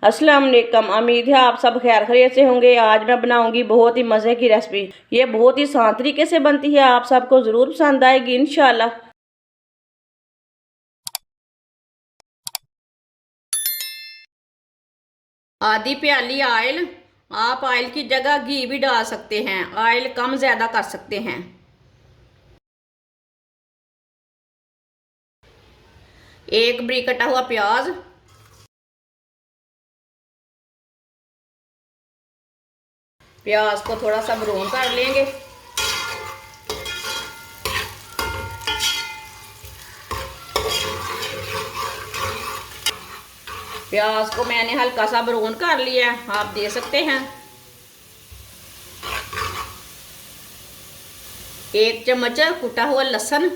अस्सलाम वालेकुम। उम्मीद है आप सब खैर खैरियत से होंगे। आज मैं बनाऊंगी बहुत ही मज़े की रेसिपी। ये बहुत ही आसान तरीके से बनती है, आप सबको ज़रूर पसंद आएगी इंशाल्लाह। आधी प्याली ऑयल, आप ऑयल की जगह घी भी डाल सकते हैं, ऑयल कम ज़्यादा कर सकते हैं। एक बरीक कटा हुआ प्याज, प्याज को थोड़ा सा ब्राउन कर लेंगे। प्याज को मैंने हल्का सा ब्राउन कर लिया, आप दे सकते हैं। एक चम्मच कुटा हुआ लहसुन,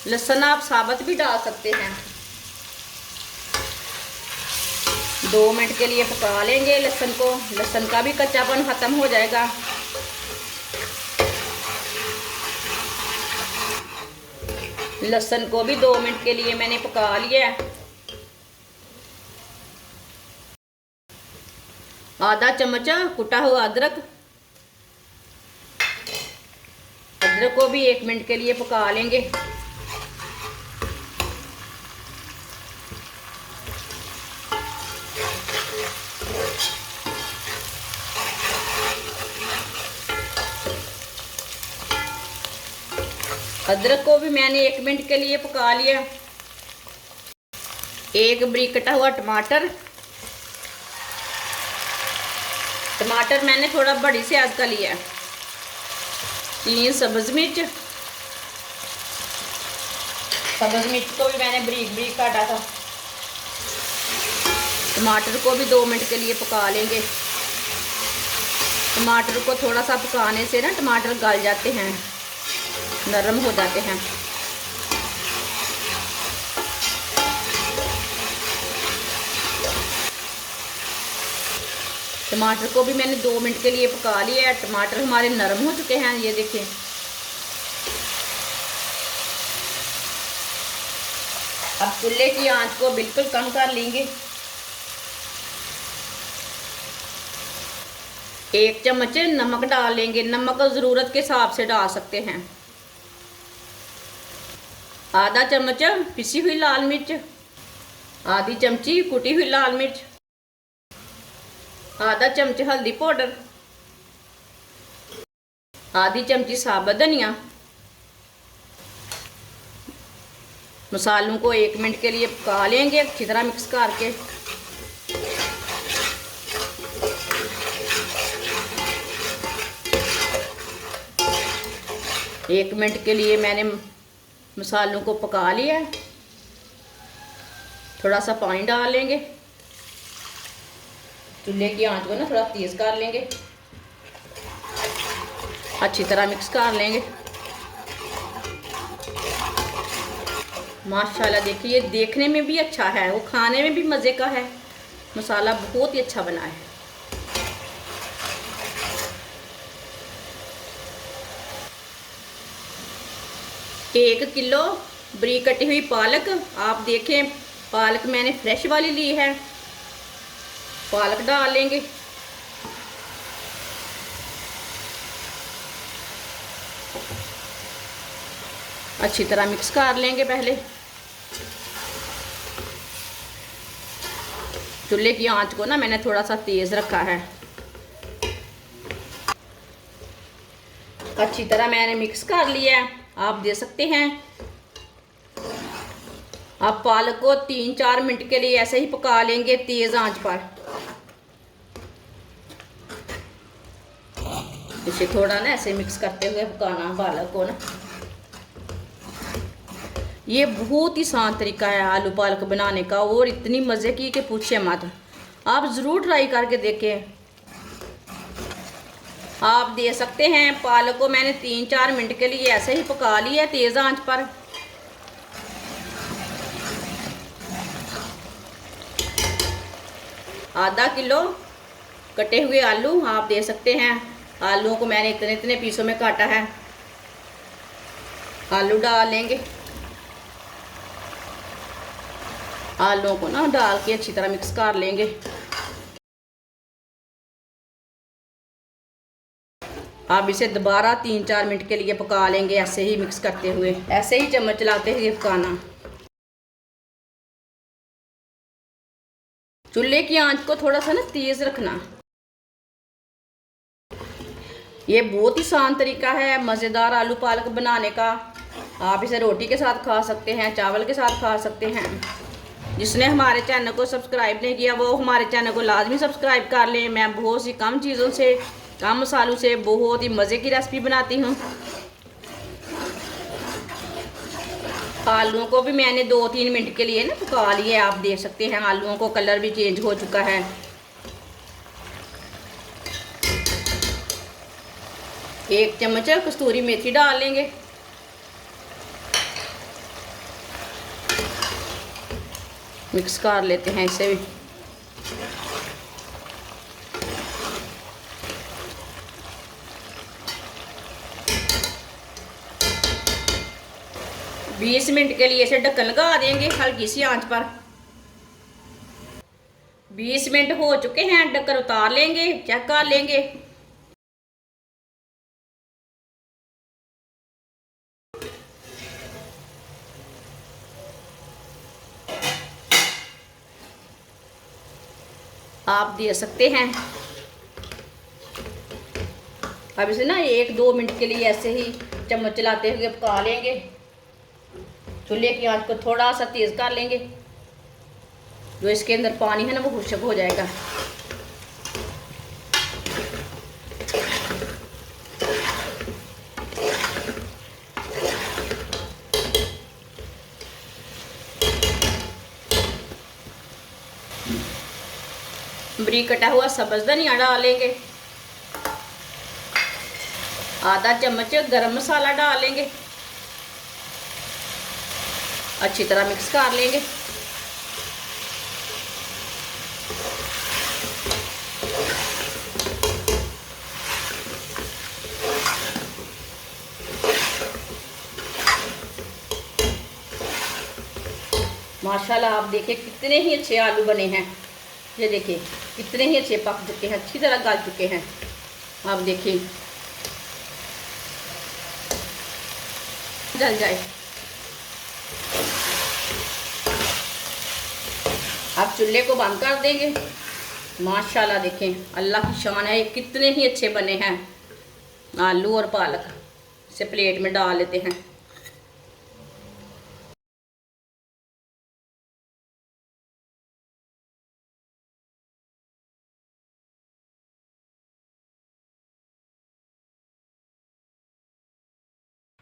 लहसुन आप साबुत भी डाल सकते हैं। 2 मिनट के लिए पका लेंगे लहसुन को, लहसुन का भी कच्चापन खत्म हो जाएगा। लहसुन को भी 2 मिनट के लिए मैंने पका लिया है। आधा चम्मच कुटा हुआ अदरक, अदरक को भी 1 मिनट के लिए पका लेंगे। अदरक को भी मैंने 1 मिनट के लिए पका लिया। एक बरीक कटा हुआ टमाटर, टमाटर मैंने थोड़ा बड़ी साइज का लिया है। 3 सब्ज मिर्च, सब्ज मिर्च को भी मैंने बरीक बरीक काटा था। टमाटर को भी 2 मिनट के लिए पका लेंगे। टमाटर को थोड़ा सा पकाने से ना टमाटर गल जाते हैं, नरम हो जाते हैं। टमाटर को भी मैंने 2 मिनट के लिए पका लिया है। टमाटर हमारे नरम हो चुके हैं, ये देखिए। अब चूल्हे की आंच को बिल्कुल कम कर लेंगे। 1 चम्मच नमक डाल लेंगे, नमक ज़रूरत के हिसाब से डाल सकते हैं। आधा चम्मच पिसी हुई लाल मिर्च, आधी चमची कुटी हुई लाल मिर्च, आधा चमच हल्दी पाउडर, आधी चमची साबुत धनिया। मसालों को 1 मिनट के लिए पका लेंगे, अच्छी तरह मिक्स करके। एक मिनट के लिए मैंने मसालों को पका लिया है। थोड़ा सा पानी डाल लेंगे, चूल्हे की आंच को ना थोड़ा तेज़ कर लेंगे, अच्छी तरह मिक्स कर लेंगे। माशाल्लाह देखिए, ये देखने में भी अच्छा है, वो खाने में भी मज़े का है। मसाला बहुत ही अच्छा बना है। एक किलो बरीक कटी हुई पालक, आप देखें पालक मैंने फ्रेश वाली ली है, पालक डाल लेंगे। अच्छी तरह मिक्स कर लेंगे। पहले चूल्हे की आंच को ना मैंने थोड़ा सा तेज़ रखा है। अच्छी तरह मैंने मिक्स कर लिया है, आप दे सकते हैं। अब पालक को 3-4 मिनट के लिए ऐसे ही पका लेंगे तेज़ आंच पर। इसे थोड़ा ना ऐसे मिक्स करते हुए पकाना पालक को ना। ये बहुत ही आसान तरीका है आलू पालक बनाने का, और इतनी मज़े की कि पूछे मत। आप ज़रूर ट्राई करके देखें। आप दे सकते हैं। पालक को मैंने 3-4 मिनट के लिए ऐसे ही पका लिया तेज़ आंच पर। आधा किलो कटे हुए आलू आप दे सकते हैं। आलूओं को मैंने इतने इतने पीसों में काटा है। आलू डाल लेंगे। आलूओं को ना डाल के अच्छी तरह मिक्स कर लेंगे। अब इसे दोबारा 3-4 मिनट के लिए पका लेंगे, ऐसे ही मिक्स करते हुए, ऐसे ही चम्मच चलाते हुए पकाना। चूल्हे की आंच को थोड़ा सा ना तेज रखना। ये बहुत ही आसान तरीका है मज़ेदार आलू पालक बनाने का। आप इसे रोटी के साथ खा सकते हैं, चावल के साथ खा सकते हैं। जिसने हमारे चैनल को सब्सक्राइब नहीं किया वो हमारे चैनल को लाजमी सब्सक्राइब कर लें। मैं बहुत सी कम चीज़ों से, कम मसालों से बहुत ही मज़े की रेसिपी बनाती हूँ। आलूओं को भी मैंने 2-3 मिनट के लिए ना पका लिए। आप देख सकते हैं आलूओं को कलर भी चेंज हो चुका है। एक चम्मच कस्तूरी मेथी डाल लेंगे। मिक्स कर लेते हैं इसे भी। बीस मिनट के लिए इसे ढक्कन लगा देंगे हल्की सी आंच पर। 20 मिनट हो चुके हैं, ढक्कन उतार लेंगे, चेक कर लेंगे। आप दे सकते हैं। अब इसे ना 1-2 मिनट के लिए ऐसे ही चम्मच चलाते हुए पका लेंगे। चूल्हे की आंच को थोड़ा सा तेज कर लेंगे, जो इसके अंदर पानी है ना वो खुश्क हो जाएगा। बारीक कटा हुआ सब्ज़ धनिया डालेंगे। आधा चम्मच गरम मसाला डालेंगे। अच्छी तरह मिक्स कर लेंगे। माशाल्लाह आप देखिए कितने ही अच्छे आलू बने हैं। ये देखिए कितने ही अच्छे पक चुके हैं, अच्छी तरह गल चुके हैं। आप देखिए जल जाए। आप चूल्हे को बंद कर देंगे। माशाल्लाह देखें अल्लाह की शान है, ये कितने ही अच्छे बने हैं आलू और पालक। इसे प्लेट में डाल लेते हैं।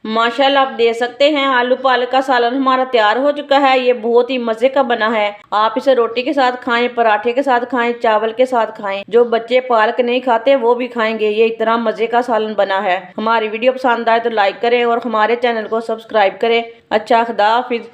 माशाल्लाह आप देख सकते हैं आलू पालक का सालन हमारा तैयार हो चुका है। ये बहुत ही मजे का बना है। आप इसे रोटी के साथ खाएं, पराठे के साथ खाएं, चावल के साथ खाएं। जो बच्चे पालक नहीं खाते वो भी खाएंगे। ये इतना मजे का सालन बना है। हमारी वीडियो पसंद आए तो लाइक करें और हमारे चैनल को सब्सक्राइब करें। अच्छा, खुदा हाफिज।